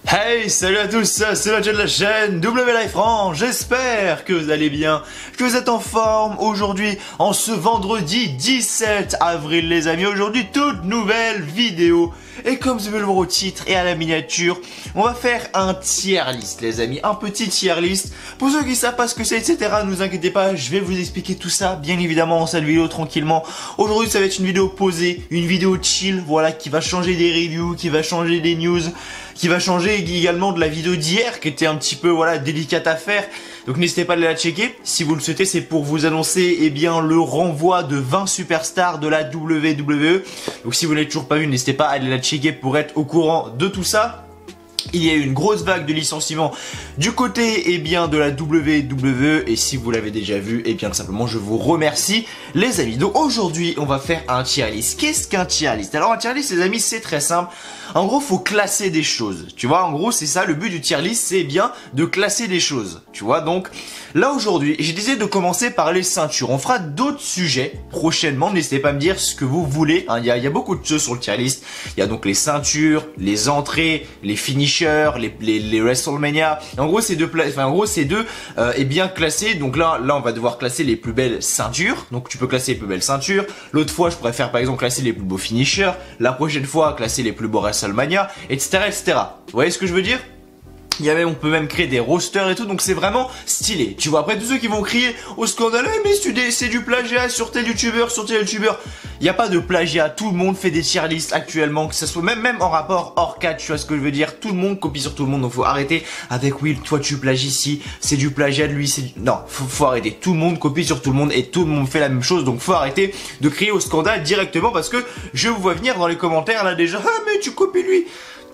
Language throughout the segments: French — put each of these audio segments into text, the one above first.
Hey, salut à tous, c'est Mathieu de la chaîne WLifeRange, j'espère que vous allez bien, que vous êtes en forme aujourd'hui, en ce vendredi 17 avril les amis, aujourd'hui toute nouvelle vidéo. Et comme vous pouvez le voir au titre et à la miniature, on va faire un tier list les amis, un petit tier list. Pour ceux qui savent pas ce que c'est etc, ne vous inquiétez pas, je vais vous expliquer tout ça bien évidemment dans cette vidéo tranquillement. Aujourd'hui ça va être une vidéo posée, une vidéo chill, voilà, qui va changer des reviews, qui va changer des news, qui va changer également de la vidéo d'hier qui était un petit peu voilà délicate à faire. Donc n'hésitez pas à la checker si vous le souhaitez, c'est pour vous annoncer le renvoi de 20 superstars de la WWE. Donc si vous n'avez toujours pas vu, n'hésitez pas à aller la checker pour être au courant de tout ça. Il y a eu une grosse vague de licenciements du côté de la WWE et si vous l'avez déjà vu, tout simplement je vous remercie les amis. Donc aujourd'hui on va faire un tier list. Qu'est-ce qu'un tier list? Alors un tier list les amis c'est très simple. En gros faut classer des choses. Tu vois, en gros c'est ça le but du tier list, c'est bien de classer des choses. Tu vois, donc là aujourd'hui j'ai décidé de commencer par les ceintures. On fera d'autres sujets prochainement, n'hésitez pas à me dire ce que vous voulez. Il y a beaucoup de choses sur le tier list. Il y a donc les ceintures, les entrées, les finishers, les WrestleMania. En gros c'est deux classés. Donc là on va devoir classer les plus belles ceintures. Donc tu peux classer les plus belles ceintures. L'autre fois je pourrais faire par exemple classer les plus beaux finishers. La prochaine fois classer les plus beaux WrestleMania, etc. Vous voyez ce que je veux dire? On peut même créer des rosters et tout, donc c'est vraiment stylé. Tu vois, après tous ceux qui vont crier au scandale, mais c'est du plagiat sur tel youtubeur, il n'y a pas de plagiat, tout le monde fait des tier lists actuellement, que ce soit même en rapport hors cadre, tu vois ce que je veux dire, tout le monde copie sur tout le monde, donc faut arrêter avec oui, toi tu plagies ici, c'est du plagiat de lui, non, faut arrêter, tout le monde copie sur tout le monde et tout le monde fait la même chose, donc faut arrêter de crier au scandale directement parce que je vous vois venir dans les commentaires là déjà, ah mais tu copies lui.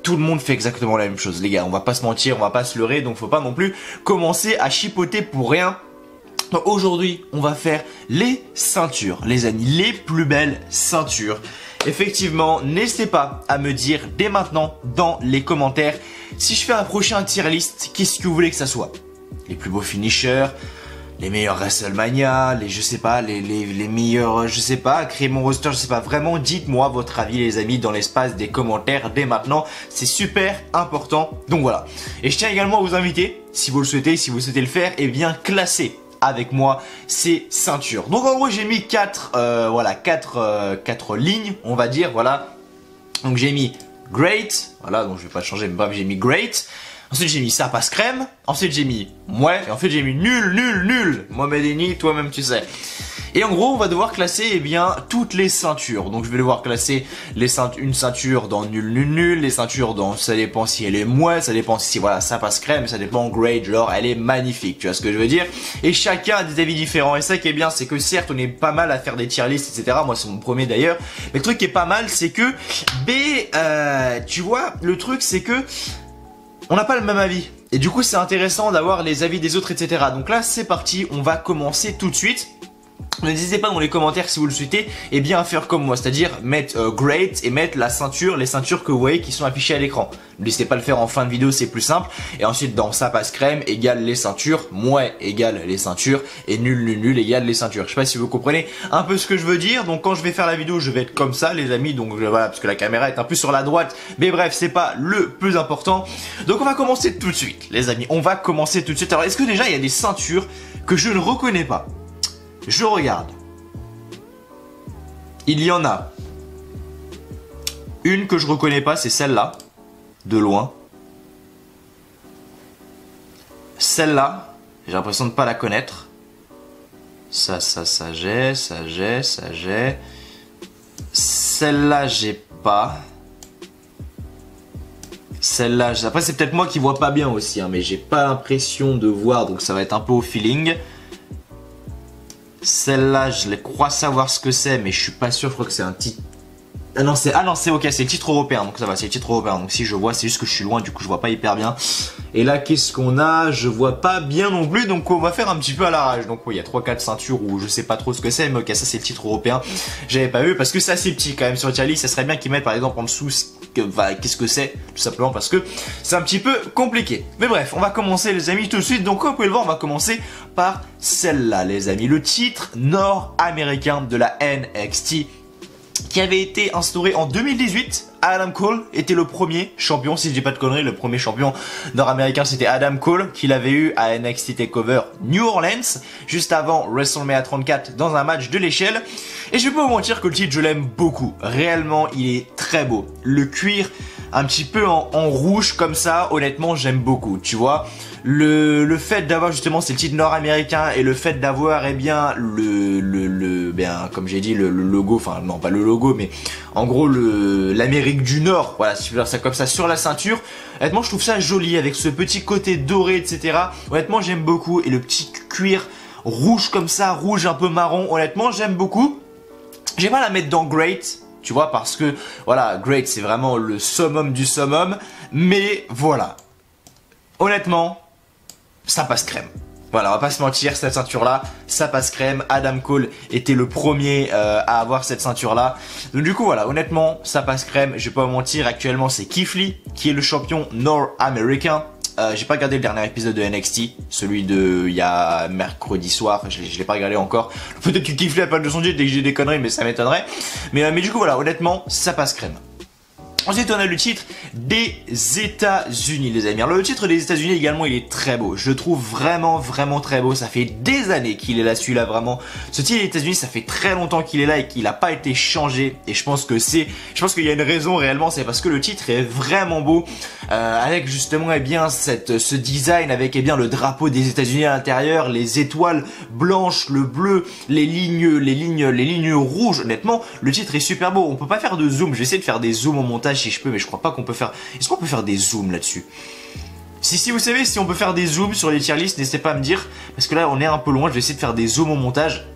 Tout le monde fait exactement la même chose les gars, on va pas se mentir, on va pas se leurrer, donc faut pas non plus commencer à chipoter pour rien. Donc aujourd'hui on va faire les ceintures les amis, les plus belles ceintures. Effectivement n'hésitez pas à me dire dès maintenant dans les commentaires si je fais un prochain tier list, qu'est-ce que vous voulez que ça soit. Les plus beaux finishers, les meilleurs WrestleMania, les meilleurs, créer mon roster, je sais pas, vraiment dites-moi votre avis les amis dans l'espace des commentaires dès maintenant, c'est super important, donc voilà. Et je tiens également à vous inviter, si vous le souhaitez, si vous souhaitez le faire, classer avec moi ces ceintures. Donc en gros j'ai mis 4 lignes, on va dire, voilà. Donc j'ai mis Great, voilà, donc je vais pas changer, mais bref j'ai mis Great. Ensuite j'ai mis ça passe crème, ensuite j'ai mis ouais, et ensuite j'ai mis nul. Mohamed Eni, toi-même tu sais. Et en gros on va devoir classer toutes les ceintures. Donc je vais devoir classer une ceinture dans nul, les ceintures dans ça dépend si elle est mouette, ça dépend si voilà ça passe crème, ça dépend great, genre elle est magnifique, tu vois ce que je veux dire. Et chacun a des avis différents. Et ça qui est bien c'est que certes on est pas mal à faire des tier lists etc. Moi c'est mon premier d'ailleurs. Mais le truc qui est pas mal c'est que tu vois le truc c'est que on n'a pas le même avis et du coup c'est intéressant d'avoir les avis des autres etc. Donc là c'est parti, on va commencer tout de suite. N'hésitez pas dans les commentaires si vous le souhaitez à faire comme moi, c'est-à-dire mettre great et mettre les ceintures que vous voyez qui sont affichées à l'écran. N'hésitez pas à le faire en fin de vidéo, c'est plus simple. Et ensuite dans ça passe crème égale les ceintures, mouais égale les ceintures et nul égale les ceintures. Je sais pas si vous comprenez un peu ce que je veux dire. Donc quand je vais faire la vidéo je vais être comme ça les amis, donc voilà parce que la caméra est un peu sur la droite. Mais bref c'est pas le plus important. Donc on va commencer tout de suite les amis, on va commencer tout de suite. Alors est-ce que déjà il y a des ceintures que je ne reconnais pas? Je regarde. Il y en a. Une que je reconnais pas, c'est celle-là. De loin. Celle-là, j'ai l'impression de pas la connaître. Ça j'ai. Celle-là, j'ai pas. Celle-là, après c'est peut-être moi qui vois pas bien aussi, hein, mais j'ai pas l'impression de voir, donc ça va être un peu au feeling. Celle-là, je crois savoir ce que c'est, mais je suis pas sûr, je crois que c'est un titre. Ah non, c'est ok, c'est le titre européen, donc ça va, c'est le titre européen. Donc si je vois, c'est juste que je suis loin, du coup je vois pas hyper bien. Et là, qu'est-ce qu'on a? Je vois pas bien non plus, donc on va faire un petit peu à l'arrache. Donc oui, il y a 3-4 ceintures où je sais pas trop ce que c'est, mais ok, ça c'est le titre européen. J'avais pas vu parce que c'est assez petit quand même sur le tier list. Ça serait bien qu'ils mettent par exemple en dessous qu'est-ce que c'est, tout simplement parce que c'est un petit peu compliqué. Mais bref, on va commencer les amis tout de suite. Donc comme vous pouvez le voir, on va commencer par celle-là les amis, le titre nord-américain de la NXT qui avait été instauré en 2018. Adam Cole était le premier champion, si je dis pas de conneries, le premier champion nord-américain c'était Adam Cole, qu'il avait eu à NXT TakeOver New Orleans, juste avant WrestleMania 34 dans un match de l'échelle. Et je vais pas vous mentir que le titre je l'aime beaucoup, réellement il est très beau. Le cuir un petit peu en rouge comme ça, honnêtement j'aime beaucoup, tu vois. Le fait d'avoir justement c'est le titre nord-américain et le fait d'avoir bien comme j'ai dit le logo, enfin non pas le logo mais en gros l'Amérique du Nord, voilà si je veux dire ça comme ça sur la ceinture, honnêtement je trouve ça joli avec ce petit côté doré etc. Honnêtement j'aime beaucoup et le petit cuir rouge comme ça, rouge un peu marron, honnêtement j'aime beaucoup. J'ai pas à la mettre dans Great, tu vois, parce que voilà Great c'est vraiment le summum du summum, mais voilà honnêtement ça passe crème. Voilà, on va pas se mentir, cette ceinture-là, ça passe crème. Adam Cole était le premier à avoir cette ceinture-là. Donc du coup, voilà, honnêtement, ça passe crème. Je vais pas vous mentir, actuellement, c'est Keith Lee qui est le champion nord-américain. J'ai pas regardé le dernier épisode de NXT, celui de il y a mercredi soir, je l'ai pas regardé encore. Peut-être que Keith Lee a pas de son titre et que j'ai des conneries, mais ça m'étonnerait. Mais du coup, voilà, honnêtement, ça passe crème. Ensuite, on a le titre des États-Unis, les amis. Alors, le titre des États-Unis également, il est très beau. Je le trouve vraiment, vraiment très beau. Ça fait des années qu'il est là, celui-là, vraiment. Ce titre des États-Unis, ça fait très longtemps qu'il est là et qu'il n'a pas été changé. Et je pense qu'il y a une raison réellement, c'est parce que le titre est vraiment beau, avec justement, ce design avec, le drapeau des États-Unis à l'intérieur, les étoiles blanches, le bleu, les lignes rouges. Honnêtement, le titre est super beau. On peut pas faire de zoom. Je vais essayer de faire des zooms au montage si je peux, mais je crois pas qu'on peut faire. Est-ce qu'on peut faire des zooms là-dessus? Si vous savez si on peut faire des zooms sur les tier lists, n'hésitez pas à me dire, parce que là on est un peu loin. Je vais essayer de faire des zooms au montage,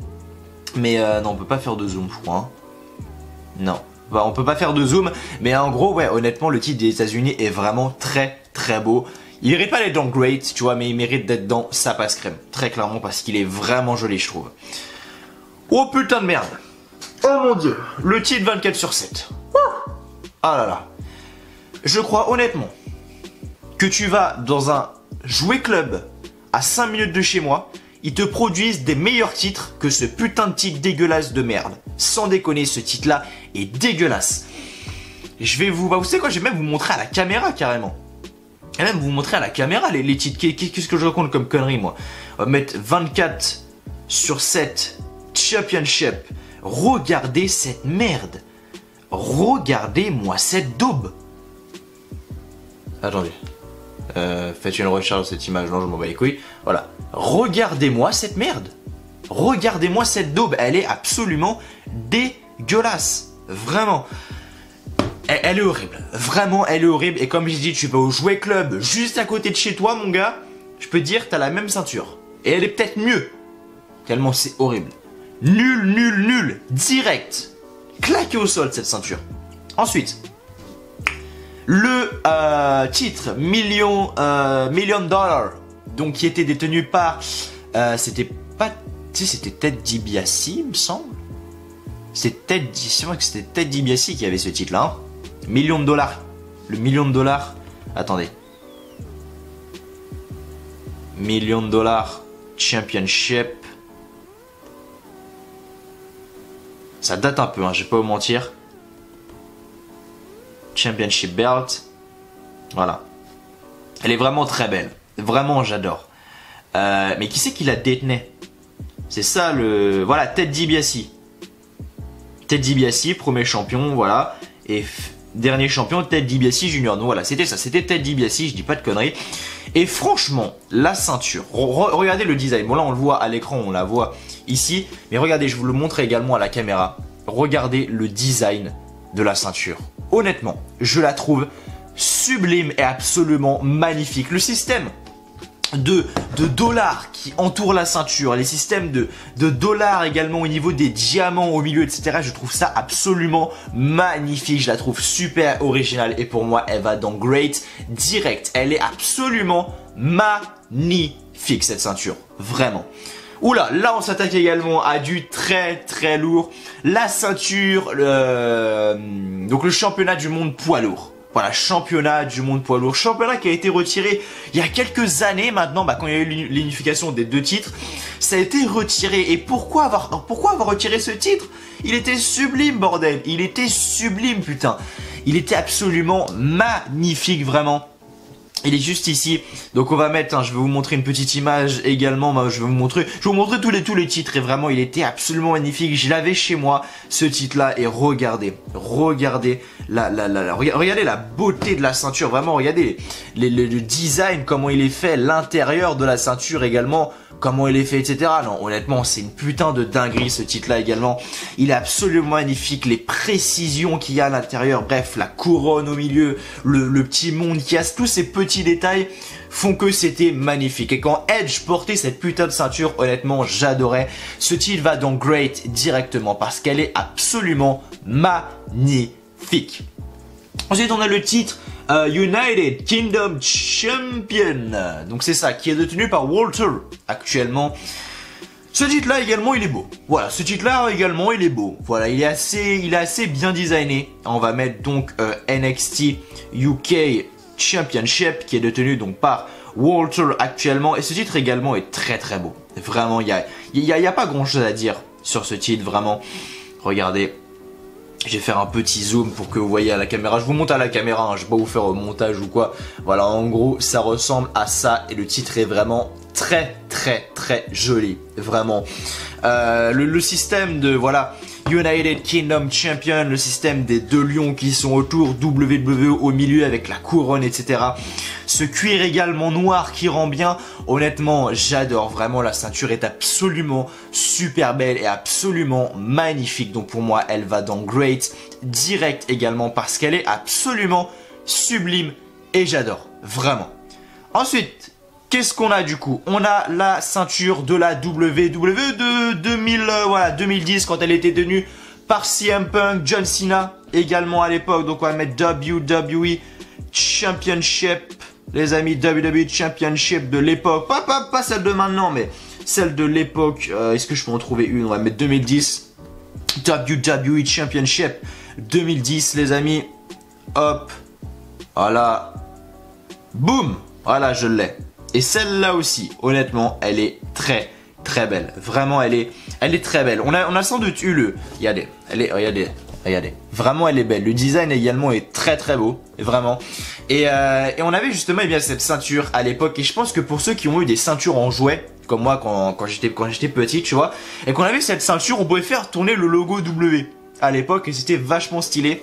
mais non, on peut pas faire de zoom, je crois. Hein. Non, on peut pas faire de zoom, mais en gros, ouais, honnêtement, le titre des États-Unis est vraiment très très beau. Il mérite pas d'être dans Great, tu vois, mais il mérite d'être dans Ça passe crème, très clairement, parce qu'il est vraiment joli, je trouve. Oh putain de merde! Oh mon dieu, le titre 24/7. Ah là là. Je crois honnêtement que tu vas dans un jouet club à 5 minutes de chez moi, ils te produisent des meilleurs titres que ce putain de titre dégueulasse de merde. Sans déconner, ce titre là est dégueulasse. Je vais vous... Bah vous savez quoi, je vais même vous montrer à la caméra carrément. Et même vous montrer à la caméra les titres. Qu'est-ce que je raconte comme connerie moi? On va mettre 24/7 Championship. Regardez cette merde. Regardez-moi cette daube. Attendez. Faites une recharge de cette image. Non, je m'en bats les couilles. Voilà. Regardez-moi cette merde. Regardez-moi cette daube. Elle est absolument dégueulasse. Vraiment. Elle est horrible. Vraiment, elle est horrible. Et comme j'ai dit, tu vas au jouet club juste à côté de chez toi, mon gars. Je peux te dire, t'as la même ceinture. Et elle est peut-être mieux. Tellement c'est horrible. Nul. Direct. Claqué au sol cette ceinture. Ensuite, le titre Million Dollar, donc qui était détenu par, c'était Ted DiBiase, il me semble. C'est vrai que c'était Ted DiBiase qui avait ce titre-là. Hein. $1 000 000. Le $1 000 000. Attendez. $1 000 000 Championship. Ça date un peu, hein, je vais pas vous mentir. Championship Belt. Voilà. Elle est vraiment très belle. Vraiment, j'adore. Mais qui c'est qui la détenait? C'est ça le... Voilà, Ted DiBiase. Ted DiBiase, premier champion, voilà. Et dernier champion, Ted DiBiase Junior. Donc voilà, c'était ça. C'était Ted DiBiase, je dis pas de conneries. Et franchement, la ceinture. Regardez le design. Bon là, on le voit à l'écran, on la voit ici. Mais regardez, je vous le montre également à la caméra. Regardez le design de la ceinture. Honnêtement, je la trouve sublime et absolument magnifique. Le système de dollars qui entoure la ceinture, les systèmes de dollars également au niveau des diamants au milieu, etc. Je trouve ça absolument magnifique. Je la trouve super originale et pour moi, elle va dans Great direct. Elle est absolument magnifique cette ceinture, vraiment. Oula, là on s'attaque également à du très très lourd. La ceinture, donc le championnat du monde poids lourd. Voilà, championnat du monde poids lourd. Championnat qui a été retiré il y a quelques années maintenant, quand il y a eu l'unification des deux titres. Ça a été retiré. Et pourquoi avoir retiré ce titre? Il était sublime, bordel. Il était sublime, putain. Il était absolument magnifique, vraiment. Il est juste ici, donc on va mettre, hein, je vais vous montrer une petite image également, je vais vous montrer tous les titres et vraiment il était absolument magnifique, je l'avais chez moi ce titre là et regardez regardez la beauté de la ceinture, vraiment regardez le design, comment il est fait, l'intérieur de la ceinture également, comment il est fait, etc. Non, honnêtement, c'est une putain de dinguerie ce titre-là également. Il est absolument magnifique, les précisions qu'il y a à l'intérieur, bref, la couronne au milieu, le petit monde qui a, tous ces petits détails font que c'était magnifique. Et quand Edge portait cette putain de ceinture, honnêtement, j'adorais. Ce titre va dans Great directement parce qu'elle est absolument magnifique. Ensuite, on a le titre United Kingdom Champion. Donc c'est ça, qui est détenu par Walter actuellement. Ce titre-là également, il est beau. Voilà, ce titre-là également, il est beau. Voilà, il est assez bien designé. On va mettre donc NXT UK Championship, qui est détenu donc par Walter actuellement. Et ce titre également est très très beau. Vraiment, il y a pas grand-chose à dire sur ce titre, vraiment. Regardez. Je vais faire un petit zoom pour que vous voyez à la caméra. Je vous monte à la caméra, hein, je vais pas vous faire un montage ou quoi. Voilà, en gros, ça ressemble à ça. Et le titre est vraiment très joli. Vraiment. Le système de, voilà, United Kingdom Champion, le système des deux lions qui sont autour, WWE au milieu avec la couronne, etc. Ce cuir également noir qui rend bien. Honnêtement, j'adore. Vraiment, la ceinture est absolument super belle et absolument magnifique. Donc pour moi, elle va dans Great direct également parce qu'elle est absolument sublime et j'adore. Vraiment. Ensuite, qu'est-ce qu'on a du coup? On a la ceinture de la WWE de 2010 quand elle était tenue par CM Punk, John Cena également à l'époque. Donc on va mettre WWE Championship, les amis, WWE Championship de l'époque. Pas celle de maintenant, mais celle de l'époque. Est-ce que je peux en trouver une? On va mettre 2010. WWE Championship 2010, les amis. Hop. Voilà. Boum. Voilà, je l'ai. Et celle-là aussi, honnêtement, elle est très belle. Vraiment, elle est très belle. On a sans doute eu le... Regardez, regardez. Vraiment, elle est belle. Le design également est très beau. Vraiment. Et on avait justement bien cette ceinture à l'époque. Et je pense que pour ceux qui ont eu des ceintures en jouet, comme moi quand j'étais petit, tu vois, et qu'on avait cette ceinture, on pouvait faire tourner le logo W à l'époque. Et c'était vachement stylé.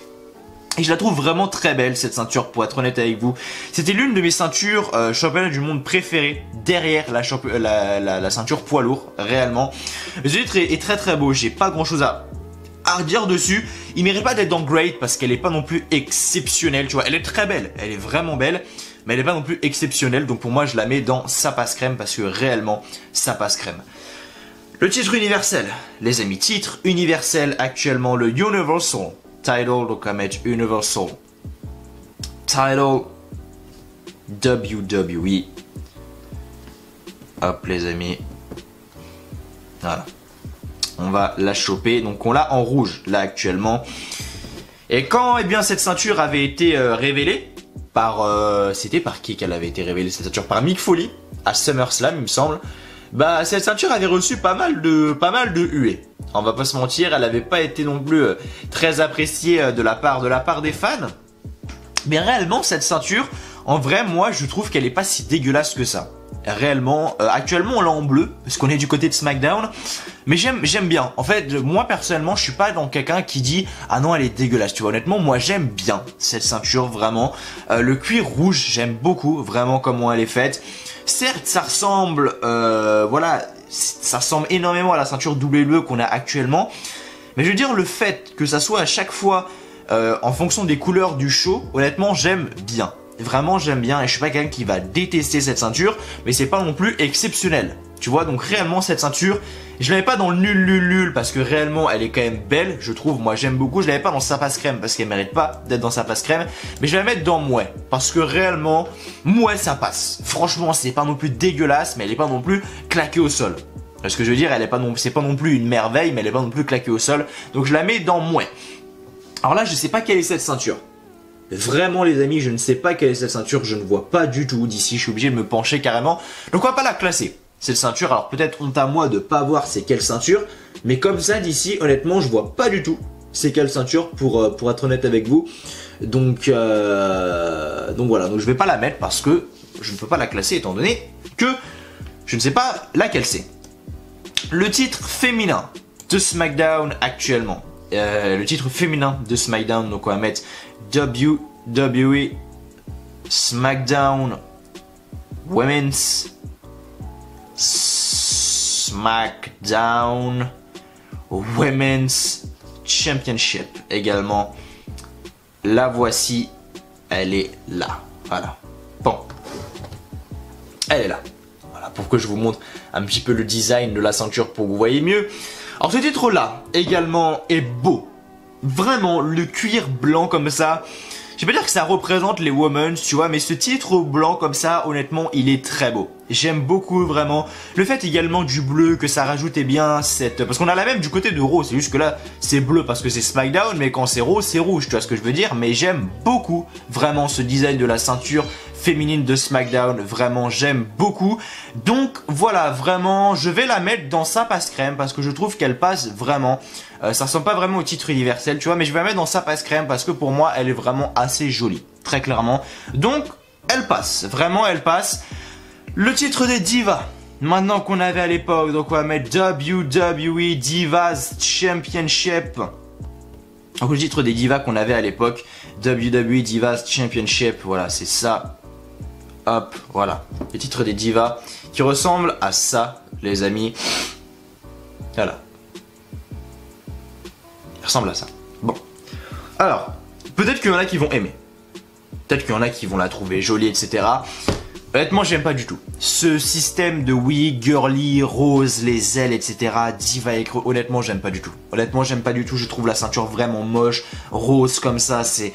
Et je la trouve vraiment très belle cette ceinture, pour être honnête avec vous. C'était l'une de mes ceintures championnat du monde préférées, derrière la ceinture poids lourd, réellement. Le titre est très beau, j'ai pas grand chose à redire dessus. Il mérite pas d'être dans Great parce qu'elle est pas non plus exceptionnelle, tu vois. Elle est très belle, elle est vraiment belle, mais elle est pas non plus exceptionnelle. Donc pour moi, je la mets dans ça passe crème parce que réellement, ça passe crème. Le titre universel, les amis, titre universel actuellement, le Universal Title, donc on va mettre Universal Title WWE. Hop les amis. Voilà. On va la choper. Donc on l'a en rouge là actuellement. Et quand cette ceinture avait été révélée par... c'était par qui qu'elle avait été révélée cette ceinture? Par Mick Foley à SummerSlam il me semble. Bah cette ceinture avait reçu pas mal de huées. On va pas se mentir, elle n'avait pas été non plus très appréciée de la part des fans. Mais réellement, cette ceinture, en vrai, moi, je trouve qu'elle est pas si dégueulasse que ça. Réellement, actuellement, on l'a en bleu, parce qu'on est du côté de SmackDown. Mais j'aime bien. En fait, moi, personnellement, je suis pas dans quelqu'un qui dit « Ah non, elle est dégueulasse ». Tu vois, honnêtement, moi, j'aime bien cette ceinture, vraiment. Le cuir rouge, j'aime beaucoup, vraiment, comment elle est faite. Certes, ça ressemble, voilà... Ça ressemble énormément à la ceinture WWE qu'on a actuellement. Mais je veux dire, le fait que ça soit à chaque fois en fonction des couleurs du show, honnêtement, j'aime bien. Vraiment, j'aime bien. Et je suis pas quelqu'un qui va détester cette ceinture, mais c'est pas non plus exceptionnel. Tu vois, donc réellement, cette ceinture, je l'avais pas dans le nul, parce que réellement, elle est quand même belle, je trouve. Moi, j'aime beaucoup. Je l'avais pas dans sa passe crème, parce qu'elle mérite pas d'être dans sa passe crème. Mais je vais la mettre dans mouais, parce que réellement, mouais, ça passe. Franchement, c'est pas non plus dégueulasse, mais elle est pas non plus claquée au sol. Parce que je veux dire, c'est pas non plus une merveille, mais elle est pas non plus claquée au sol. Donc je la mets dans mouais. Alors là, je sais pas quelle est cette ceinture. Vraiment les amis, je ne sais pas quelle est cette ceinture, je ne vois pas du tout d'ici, je suis obligé de me pencher carrément. Donc on va pas la classer, cette ceinture. Alors peut-être honte à moi de pas voir c'est quelle ceinture, Mais comme ça, d'ici, honnêtement, je vois pas du tout c'est quelle ceinture pour être honnête avec vous. Donc voilà, donc je vais pas la mettre parce que je ne peux pas la classer étant donné que je ne sais pas laquelle c'est. Le titre féminin de SmackDown actuellement. Le titre féminin de SmackDown, donc on va mettre WWE SmackDown Women's SmackDown Women's Championship également. La voici, elle est là. Voilà. Bon. Elle est là. Voilà, pour que je vous montre un petit peu le design de la ceinture pour que vous voyez mieux. Alors ce titre là également est beau. Vraiment, le cuir blanc comme ça. Je vais pas dire que ça représente les women, tu vois, mais ce titre blanc comme ça, honnêtement, il est très beau. J'aime beaucoup vraiment. Le fait également du bleu, que ça rajoutait bien cette... Parce qu'on a la même du côté de Raw, c'est juste que là, c'est bleu parce que c'est SmackDown, mais quand c'est Raw, c'est rouge, tu vois ce que je veux dire. Mais j'aime beaucoup vraiment ce design de la ceinture féminine de SmackDown, vraiment j'aime beaucoup. Donc voilà, vraiment, je vais la mettre dans sa passe crème parce que je trouve qu'elle passe vraiment. Ça ressemble pas vraiment au titre universel, tu vois, mais je vais la mettre dans sa passe crème parce que pour moi, elle est vraiment assez jolie, très clairement. Donc, elle passe, vraiment elle passe. Le titre des divas, maintenant qu'on avait à l'époque, donc on va mettre WWE Divas Championship. Donc le titre des divas qu'on avait à l'époque, WWE Divas Championship, voilà, c'est ça. Hop, voilà, le titre des divas qui ressemble à ça, les amis. Voilà. Il ressemble à ça. Bon. Alors, peut-être qu'il y en a qui vont aimer. Peut-être qu'il y en a qui vont la trouver jolie, etc. Honnêtement, j'aime pas du tout. Ce système de oui, girly, rose, les ailes, etc. Diva et creux, honnêtement, j'aime pas du tout. Honnêtement, j'aime pas du tout. Je trouve la ceinture vraiment moche. Rose comme ça, c'est...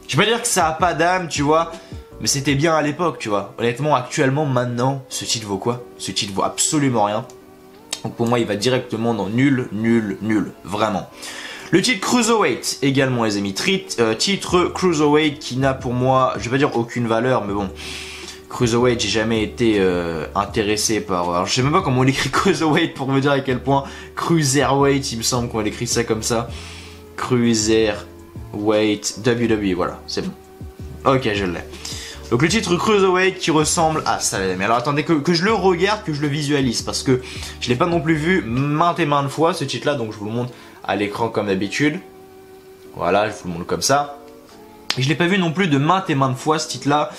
Je vais pas dire que ça a pas d'âme, tu vois. Mais c'était bien à l'époque, tu vois. Honnêtement, actuellement, maintenant, ce titre vaut quoi? Ce titre vaut absolument rien. Donc pour moi, il va directement dans nul, nul, nul. Vraiment. Le titre Cruiserweight également, les amis. Titre Cruiserweight qui n'a pour moi, je vais pas dire aucune valeur, mais bon. Cruiserweight, j'ai jamais été intéressé par... Alors, je sais même pas comment on écrit Cruiserweight pour me dire à quel point Cruiserweight, il me semble qu'on écrit ça comme ça. Cruiserweight WWE, voilà, c'est bon. Ok, je l'ai. Donc le titre Cruiserweight qui ressemble à ça, les amis. Alors attendez que je le regarde, que je le visualise, parce que je l'ai pas non plus vu maintes et maintes fois ce titre-là, donc je vous le montre à l'écran comme d'habitude. Voilà, je vous le montre comme ça. Et je l'ai pas vu non plus de maintes et maintes fois ce titre-là.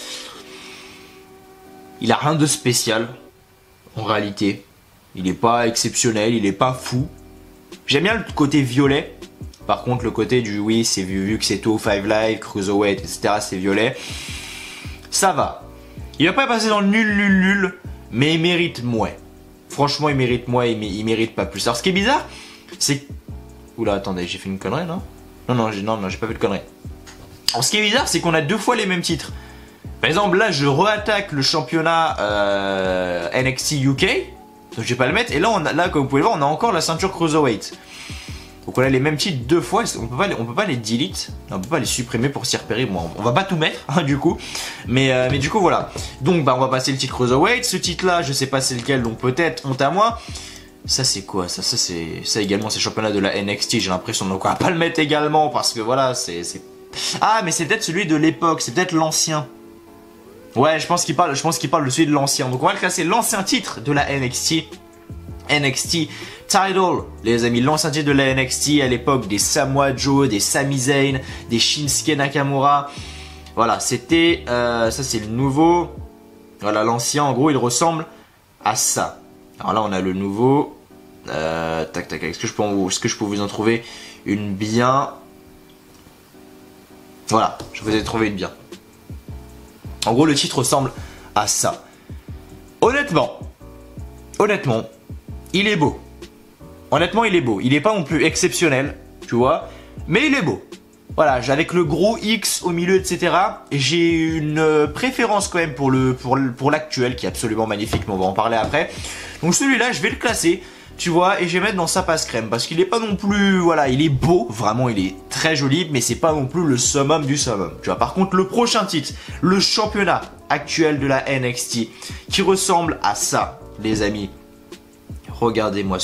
Il a rien de spécial, en réalité. Il n'est pas exceptionnel, il n'est pas fou. J'aime bien le côté violet. Par contre, le côté du oui, c'est vu que c'est tout 5 Live, Cruiserweight, etc., c'est violet. Ça va. Il va pas passer dans le nul, nul, nul, mais il mérite moins. Franchement, il mérite moins, il mérite pas plus. Alors, ce qui est bizarre, c'est... Oula, attendez, j'ai fait une connerie, non? Non, j'ai pas fait de connerie. Alors, ce qui est bizarre, c'est qu'on a deux fois les mêmes titres. Par exemple, là, je re-attaque le championnat NXT UK. Donc, je vais pas le mettre. Et là, là, comme vous pouvez le voir, on a encore la ceinture Cruiserweight. Donc, on a les mêmes titres deux fois. On peut pas les delete. On peut pas les supprimer pour s'y repérer. Bon, on va pas tout mettre, hein, du coup. Mais du coup, voilà. Donc, bah, on va passer le titre Cruiserweight. Ce titre-là, je sais pas c'est lequel. Donc, peut-être, honte à moi. Ça, c'est quoi? Ça également, c'est championnat de la NXT. J'ai l'impression. Donc, on va pas le mettre également. Parce que voilà, c'est... Ah, mais c'est peut-être celui de l'époque. C'est peut-être l'ancien. Ouais, je pense qu'il parle de celui de l'ancien. Donc on va le classer l'ancien titre de la NXT. NXT Title, les amis, l'ancien titre de la NXT à l'époque des Samoa Joe, des Sami Zayn, des Shinsuke Nakamura. Voilà, c'était, ça c'est le nouveau. Voilà, l'ancien, en gros, il ressemble à ça. Alors là, on a le nouveau. Tac, tac, est-ce que je peux vous en trouver une bien? Voilà, je vous ai trouvé une bien. En gros, le titre ressemble à ça. Honnêtement, il est beau. Honnêtement, il est beau. Il n'est pas non plus exceptionnel, tu vois, mais il est beau. Voilà, avec le gros X au milieu, etc. J'ai une préférence quand même pour l'actuel, qui est absolument magnifique, mais on va en parler après. Donc celui-là, je vais le classer, tu vois, et je vais mettre dans sa passe crème, parce qu'il n'est pas non plus, voilà, il est beau, vraiment, il est très joli, mais c'est pas non plus le summum du summum, tu vois. Par contre, le prochain titre, le championnat actuel de la NXT, qui ressemble à ça, les amis. Regardez-moi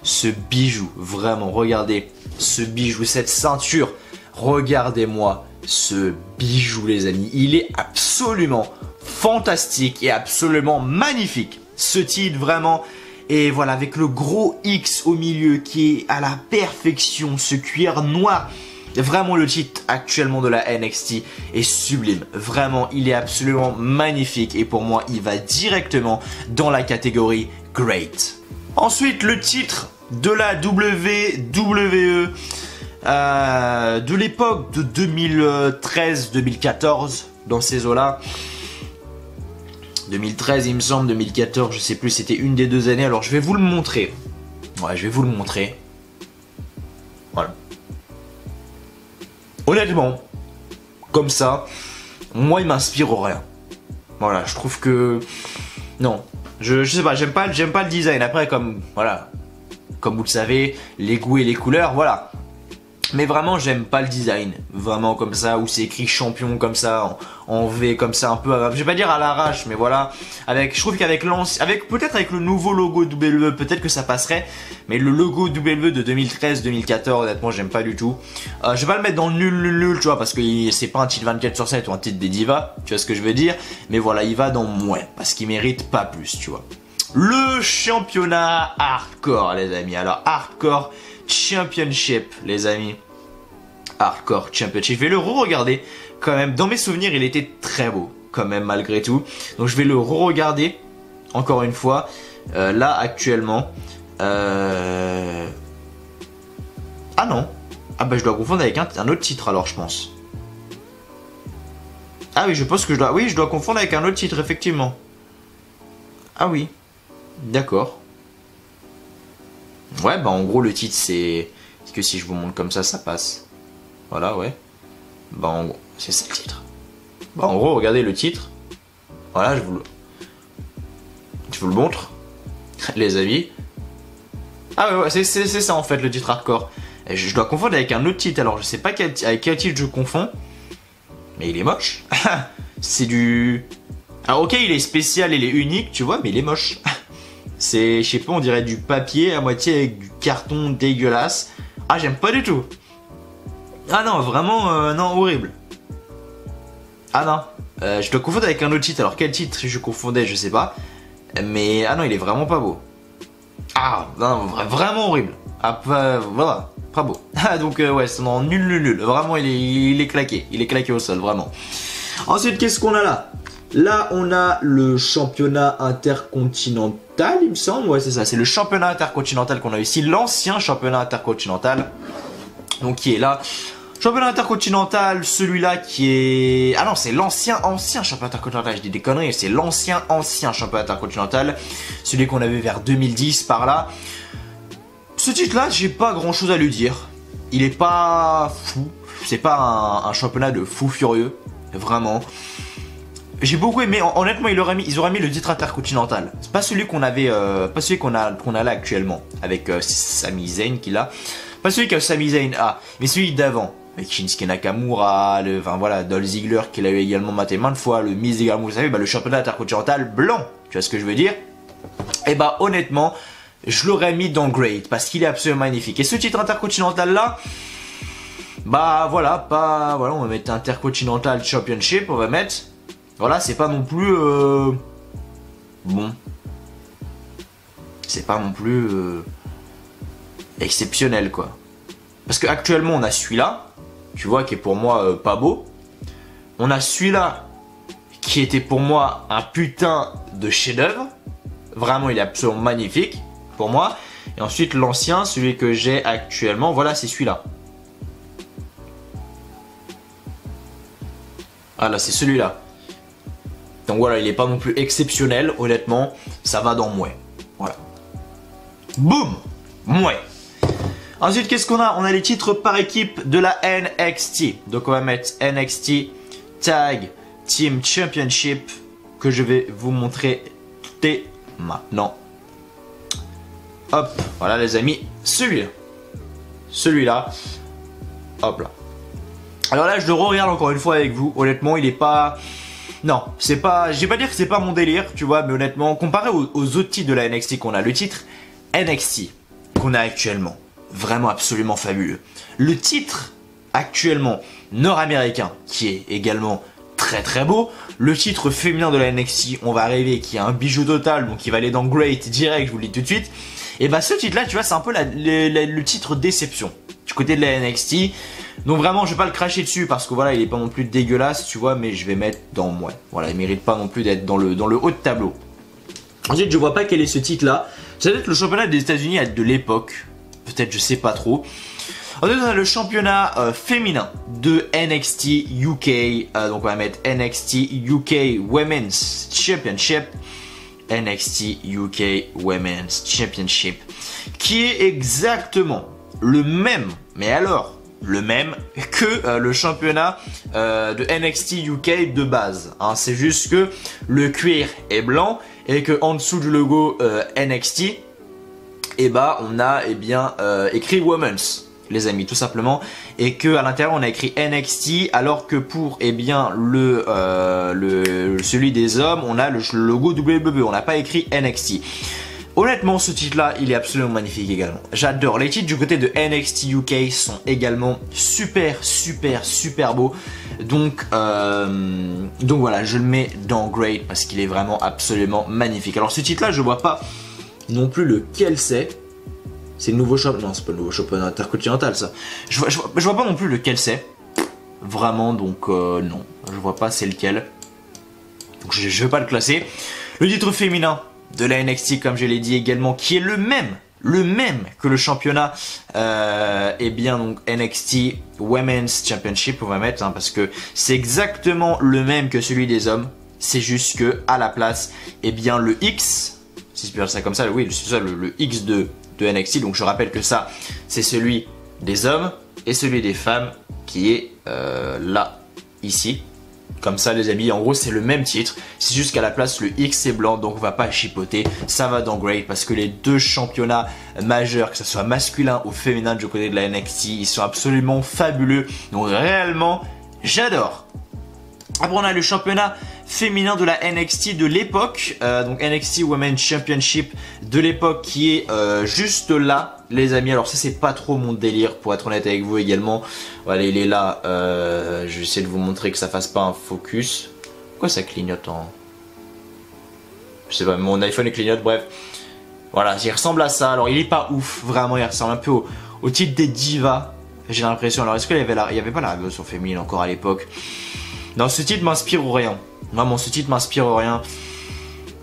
ce bijou, vraiment, regardez ce bijou, cette ceinture, regardez-moi ce bijou les amis, il est absolument fantastique et absolument magnifique, ce titre vraiment, et voilà avec le gros X au milieu qui est à la perfection, ce cuir noir. Vraiment le titre actuellement de la NXT est sublime, vraiment il est absolument magnifique et pour moi il va directement dans la catégorie Great. Ensuite le titre de la WWE de l'époque de 2013-2014 dans ces eaux-là. 2013 il me semble, 2014 je sais plus, c'était une des deux années, alors je vais vous le montrer. Ouais, je vais vous le montrer. Voilà. Honnêtement, comme ça, moi il m'inspire rien. Voilà, je trouve que... Non, je sais pas, j'aime pas le design. Après, comme voilà, comme vous le savez, les goûts et les couleurs, voilà. Mais vraiment, j'aime pas le design. Vraiment comme ça, où c'est écrit champion comme ça, en V comme ça, un peu, je vais pas dire à l'arrache, mais voilà. Je trouve qu'avec peut-être avec le nouveau logo WWE, peut-être que ça passerait. Mais le logo WWE de 2013-2014, honnêtement, j'aime pas du tout. Je vais pas le mettre dans le nul, tu vois, parce que c'est pas un titre 24/7 ou un titre des divas, tu vois ce que je veux dire. Mais voilà, il va dans moins, parce qu'il mérite pas plus, tu vois. Le championnat hardcore, les amis. Alors, hardcore Championship, les amis. Hardcore Championship. Je vais le re-regarder quand même. Dans mes souvenirs, il était très beau, quand même, malgré tout. Donc, je vais le re-regarder encore une fois. Là, actuellement. Ah non. Ah bah, je dois confondre avec un autre titre, alors, je pense. Ah oui, je pense que je dois... Oui, je dois confondre avec un autre titre, effectivement. Ah oui. D'accord. Ouais, bah en gros le titre c'est que si je vous montre comme ça passe. Voilà, ouais. Bah en gros, c'est ça le titre. Bah en gros, regardez le titre. Voilà, je vous le montre. Les amis. Ah ouais, c'est ça en fait le titre hardcore. Et je dois confondre avec un autre titre, alors je sais pas avec quel titre je confonds. Mais il est moche. C'est du... Ah ok, il est spécial, il est unique, tu vois, mais il est moche. C'est, je sais pas, on dirait du papier à moitié avec du carton dégueulasse. Ah, j'aime pas du tout. Ah non, vraiment, non, horrible. Ah non, je dois confondre avec un autre titre. Alors quel titre je confondais, je sais pas. Mais, ah non, il est vraiment pas beau. Ah, non, vraiment horrible. Ah, voilà, pas beau. Ah, donc, ouais, c'est non, nul. Vraiment, il est claqué. Il est claqué au sol, vraiment. Ensuite, qu'est-ce qu'on a là? Là, on a le championnat intercontinental, il me semble. Ouais, c'est ça. C'est le championnat intercontinental qu'on a ici. L'ancien championnat intercontinental. Donc, qui est là. Championnat intercontinental, celui-là qui est... Ah non, c'est ancien championnat intercontinental. Je dis des conneries. C'est ancien championnat intercontinental. Celui qu'on avait vers 2010, par là. Ce titre-là, j'ai pas grand-chose à lui dire. Il est pas fou. C'est pas un championnat de fou furieux. Vraiment. J'ai beaucoup aimé, honnêtement, ils auraient mis le titre intercontinental. C'est pas celui qu'on avait, pas celui qu'on a là actuellement, avec Sami Zayn qui l'a. Pas celui que Sami Zayn a, mais celui d'avant, avec Shinsuke Nakamura, enfin voilà, Dolph Ziggler qui l'a eu également maté maintes fois, le Miz également, vous savez, bah, le championnat intercontinental blanc, tu vois ce que je veux dire? Et bah honnêtement, je l'aurais mis dans Great, parce qu'il est absolument magnifique. Et ce titre intercontinental là, bah voilà, voilà, on va mettre Intercontinental Championship, on va mettre... Voilà, c'est pas non plus... Bon. C'est pas non plus... exceptionnel, quoi. Parce que actuellement on a celui-là, tu vois, qui est pour moi pas beau. On a celui-là, qui était pour moi un putain de chef-d'œuvre. Vraiment, il est absolument magnifique, pour moi. Et ensuite, l'ancien, celui que j'ai actuellement, voilà, c'est celui-là. Ah là, c'est celui-là. Donc voilà, il est pas non plus exceptionnel, honnêtement, ça va dans mouais. Voilà. Boum, mouais. Ensuite, qu'est-ce qu'on a? On a les titres par équipe de la NXT. Donc on va mettre NXT Tag Team Championship, que je vais vous montrer dès maintenant. Hop, voilà les amis, celui-là. Celui-là. Hop là. Alors là, je le regarde encore une fois avec vous. Honnêtement, il est pas... Non, c'est pas... Je vais pas dire que c'est pas mon délire, tu vois, mais honnêtement, comparé aux autres titres de la NXT qu'on a, le titre NXT qu'on a actuellement. Vraiment absolument fabuleux. Le titre actuellement nord-américain, qui est également très très beau. Le titre féminin de la NXT, on va arriver, qui est un bijou total, donc il va aller dans Great direct, je vous le dis tout de suite. Et bah ce titre là, tu vois, c'est un peu le titre déception du côté de la NXT. Donc vraiment, je vais pas le cracher dessus parce que voilà, il est pas non plus dégueulasse, tu vois, mais je vais mettre dans moi. Voilà, il mérite pas non plus d'être dans le haut de tableau. Ensuite, je vois pas quel est ce titre là. Ça doit être le championnat des États-Unis de l'époque. Peut-être, je sais pas trop. Ensuite, on a le championnat féminin de NXT UK. Donc, on va mettre NXT UK Women's Championship. NXT UK Women's Championship. Qui est exactement le même, mais alors, le même que le championnat de NXT UK de base. Hein. C'est juste que le cuir est blanc et que en dessous du logo NXT, et bah, on a écrit Women's. Les amis, tout simplement, et que à l'intérieur on a écrit NXT, alors que pour celui des hommes, on a le logo WWE, on n'a pas écrit NXT. Honnêtement, ce titre-là, il est absolument magnifique également. J'adore. Les titres du côté de NXT UK sont également super beaux. Donc voilà, je le mets dans Great parce qu'il est vraiment absolument magnifique. Alors ce titre-là, je vois pas non plus lequel c'est. C'est le nouveau championnat. Non, c'est pas le nouveau championnat intercontinental, ça. Je vois pas non plus lequel c'est. Vraiment, donc non. Je vois pas c'est lequel. Donc je vais pas le classer. Le titre féminin de la NXT, comme je l'ai dit également, qui est le même que le championnat, donc NXT Women's Championship, on va mettre, hein, parce que c'est exactement le même que celui des hommes. C'est juste que à la place, le X, si je peux dire ça comme ça, oui, c'est ça, le X de NXT. Donc je rappelle que ça, c'est celui des hommes et celui des femmes qui est là, ici. Comme ça les amis, en gros c'est le même titre, c'est juste qu'à la place le X est blanc, donc on va pas chipoter, ça va dans Great parce que les deux championnats majeurs, que ce soit masculin ou féminin du côté de la NXT, ils sont absolument fabuleux, donc réellement j'adore. Après on a le championnat féminin de la NXT de l'époque, donc NXT Women's Championship de l'époque qui est juste là les amis. Alors ça c'est pas trop mon délire pour être honnête avec vous également. Voilà, il est là, je vais essayer de vous montrer que ça fasse pas un focus. Pourquoi ça clignote en... Je sais pas, mon iPhone clignote, bref. Voilà, il ressemble à ça. Alors il est pas ouf, vraiment, il ressemble un peu au titre des divas, j'ai l'impression. Alors est-ce qu'il y avait pas la version féminine encore à l'époque? Non, ce titre m'inspire rien. Vraiment, ce titre m'inspire rien.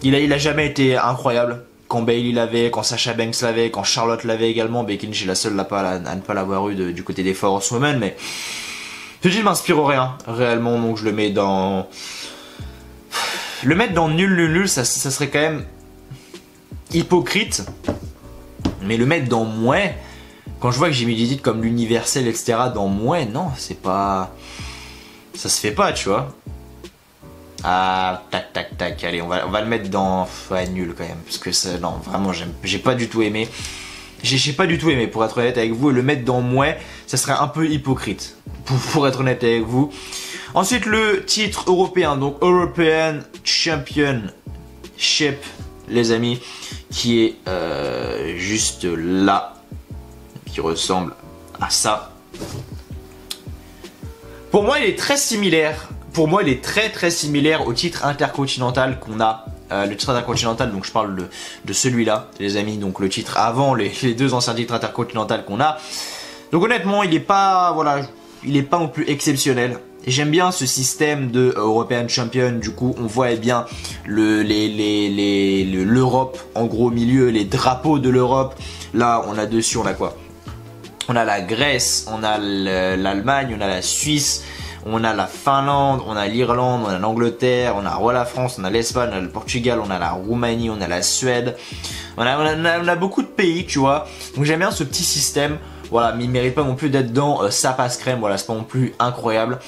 Il a jamais été incroyable. Quand Bayley l'avait, quand Sasha Banks l'avait, quand Charlotte l'avait également. Becky Lynch est la seule à ne pas l'avoir eu du côté des Force Women. Mais ce titre m'inspire rien, réellement. Donc je le mets dans... Le mettre dans nul, ça serait quand même hypocrite. Mais le mettre dans mouais, quand je vois que j'ai mis des titres comme l'universel, etc. dans mouais, non, c'est pas... Ça se fait pas, tu vois. Ah, tac, allez, on va le mettre dans... Ouais, nul quand même, parce que ça, non, vraiment, j'ai pas du tout aimé. J'ai pas du tout aimé, pour être honnête avec vous, et le mettre dans mouais, ça serait un peu hypocrite, pour être honnête avec vous. Ensuite, le titre européen, donc European Championship, les amis, qui est juste là, qui ressemble à ça. Pour moi, il est très similaire. Pour moi, il est très similaire au titre intercontinental qu'on a. Le titre intercontinental, donc je parle de celui-là, les amis. Donc le titre avant les deux anciens titres intercontinentaux qu'on a. Donc honnêtement, il est pas, voilà, il est pas non plus exceptionnel. Et j'aime bien ce système de European Champion. Du coup, on voit bien l'Europe en gros au milieu, les drapeaux de l'Europe. Là, on a dessus, on a quoi? On a la Grèce, on a l'Allemagne, on a la Suisse, on a la Finlande, on a l'Irlande, on a l'Angleterre, on a la France, on a l'Espagne, on a le Portugal, on a la Roumanie, on a la Suède. On a beaucoup de pays, tu vois. Donc j'aime bien ce petit système. Voilà, mais il ne mérite pas non plus d'être dans ça passe crème. Voilà, c'est pas non plus incroyable.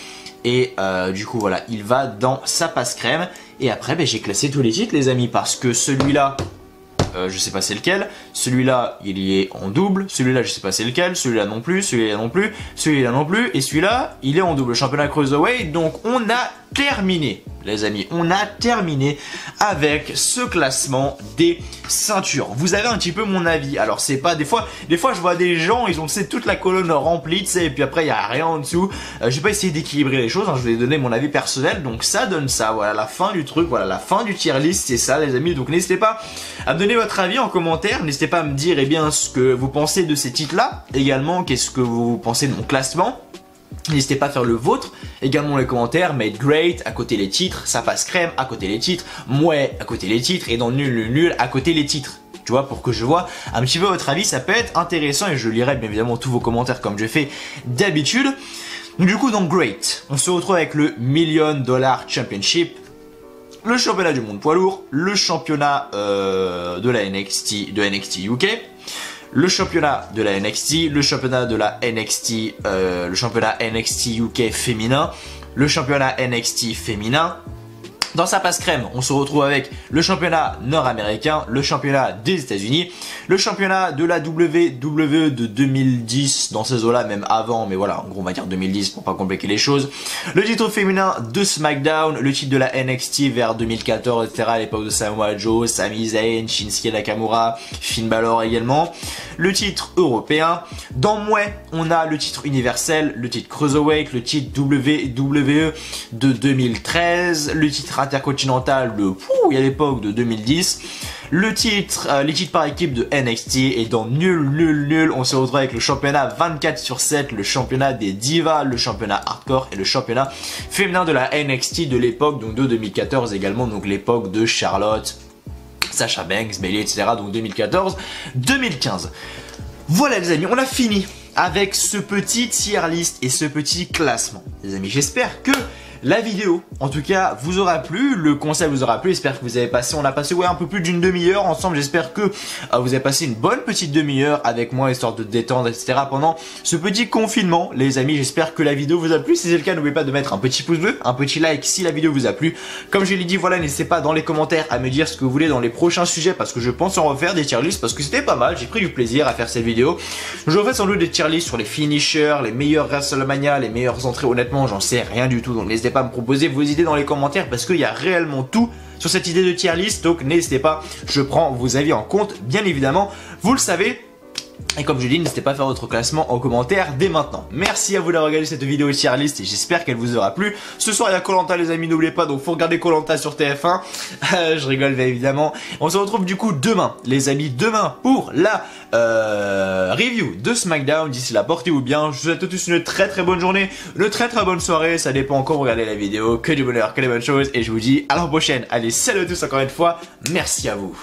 Et du coup, voilà, il va dans ça passe crème. Et après, j'ai classé tous les titres, les amis, parce que celui-là... je sais pas c'est lequel, celui-là il y est en double, celui-là je sais pas c'est lequel, celui-là non plus, celui-là non plus, celui-là non plus, et celui-là il est en double championnat cruiserweight. Donc on a terminé, les amis, on a terminé avec ce classement des ceintures. Vous avez un petit peu mon avis. Alors c'est pas des fois je vois des gens, ils ont toute la colonne remplie, tu sais, et puis après il y a rien en dessous. Je vais pas essayer d'équilibrer les choses, hein, je vais donner mon avis personnel. Donc ça donne ça. Voilà la fin du truc, voilà la fin du tier list, c'est ça les amis. Donc n'hésitez pas à me donner votre avis en commentaire. N'hésitez pas à me dire ce que vous pensez de ces titres-là. Également, qu'est-ce que vous pensez de mon classement. N'hésitez pas à faire le vôtre, également dans les commentaires, made great, à côté les titres, ça passe crème, à côté les titres, mouais, à côté les titres, et dans nul, à côté les titres. Tu vois, pour que je vois un petit peu votre avis, ça peut être intéressant et je lirai bien évidemment tous vos commentaires comme je fais d'habitude. Du coup, dans great, on se retrouve avec le $1 Million Championship, le championnat du monde poids lourd, le championnat de NXT UK, le championnat de la NXT, le championnat de la NXT, le championnat NXT UK féminin, le championnat NXT féminin. Dans sa passe crème, on se retrouve avec le championnat nord-américain, le championnat des États-Unis, le championnat de la WWE de 2010, dans ces eaux-là, même avant, mais voilà, en gros on va dire 2010 pour pas compliquer les choses, le titre féminin de SmackDown, le titre de la NXT vers 2014, etc. à l'époque de Samoa Joe, Sami Zayn, Shinsuke Nakamura, Finn Balor également, le titre européen. Dans Mouais, on a le titre universel, le titre Cruiserweight, le titre WWE de 2013, le titre intercontinental à l'époque de 2010, les titres par équipe de NXT, et dans nul, on se retrouve avec le championnat 24/7, le championnat des divas, le championnat hardcore et le championnat féminin de la NXT de l'époque, donc de 2014 également, donc l'époque de Charlotte, Sasha Banks, Bayley, etc. donc 2014-2015. Voilà les amis, on a fini avec ce petit tier list et ce petit classement. Les amis, j'espère que la vidéo, en tout cas, vous aura plu, le concept vous aura plu, j'espère que vous avez passé, on a passé un peu plus d'une demi-heure ensemble, j'espère que vous avez passé une bonne petite demi-heure avec moi, histoire de détendre, etc. pendant ce petit confinement, les amis, j'espère que la vidéo vous a plu, si c'est le cas, n'oubliez pas de mettre un petit pouce bleu, un petit like si la vidéo vous a plu, comme je l'ai dit, voilà, n'hésitez pas dans les commentaires à me dire ce que vous voulez dans les prochains sujets, parce que je pense en refaire des tier lists, parce que c'était pas mal, j'ai pris du plaisir à faire cette vidéo, je refais sans doute des tier lists sur les finishers, les meilleurs WrestleMania, les meilleures entrées, honnêtement, j'en sais rien du tout, donc n'hésitez pas à me proposer vos idées dans les commentaires parce qu'il y a réellement tout sur cette idée de tier list, donc n'hésitez pas, je prends vos avis en compte, bien évidemment, vous le savez. Et comme je dis, n'hésitez pas à faire votre classement en commentaire dès maintenant. Merci à vous d'avoir regardé cette vidéo tier list et j'espère qu'elle vous aura plu. Ce soir il y a Koh-Lanta les amis, n'oubliez pas, donc faut regarder Koh-Lanta sur TF1. Je rigole bien évidemment. On se retrouve du coup demain les amis, demain pour la review de SmackDown. D'ici là, portez-vous bien. Je vous souhaite à tous une très bonne journée, une très bonne soirée. Ça dépend quand vous regardez la vidéo. Que du bonheur, que des bonnes choses. Et je vous dis à la prochaine. Allez, salut à tous encore une fois. Merci à vous.